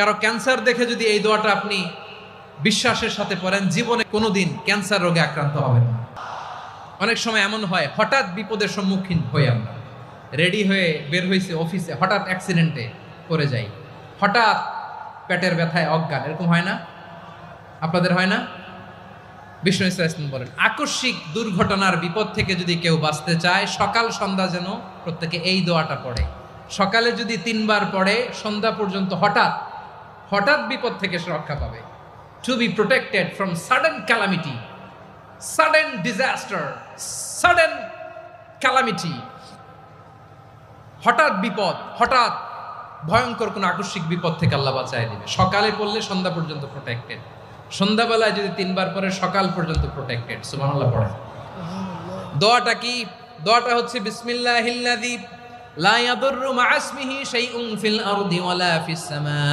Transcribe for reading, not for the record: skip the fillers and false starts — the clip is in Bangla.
কারো ক্যান্সার দেখে যদি এই দোয়াটা আপনি বিশ্বাসের সাথে পড়েন, জীবনে কোনোদিন ক্যান্সার রোগে আক্রান্ত হবেন না। অনেক সময় এমন হয়, হঠাৎ বিপদের সম্মুখীন হই আমরা, রেডি হয়ে বের হয়েছে অফিসে, হঠাৎ অ্যাক্সিডেন্টে পড়ে যাই, হঠাৎ পেটের ব্যথায় অজ্ঞান, এরকম হয় না? আপনাদের হয় না? বিষ্ণু ইসলাম বলেন, আকস্মিক দুর্ঘটনার বিপদ থেকে যদি কেউ বাঁচতে চায়, সকাল সন্ধ্যা যেন প্রত্যেকে এই দোয়াটা পড়ে। সকালে যদি 3 বার পড়ে, সন্ধ্যা পর্যন্ত হঠাৎ হঠাৎ বিপদ থেকে সে রক্ষা পাবে। To be protected from sudden calamity, sudden disaster, sudden calamity, হঠাৎ বিপদ, হঠাৎ ভয়ঙ্কর কোন আকস্মিক বিপদ থেকে আল্লাহ বাঁচায় দিবে। সকালে পড়লে সন্ধ্যা পর্যন্ত প্রোটেক্টেড, সন্ধ্যাবেলায় যদি 3 বার পরে সকাল পর্যন্ত প্রোটেক্টেড। সুবহানাল্লাহ পড়ে। দোয়াটা কি? দোয়াটা হচ্ছে বিসমিল্লাহিল্লাযী লা ইয়াদুররু মা ইসমিহি শাইউন ফিল আরদি ওয়ালা ফিস সামা।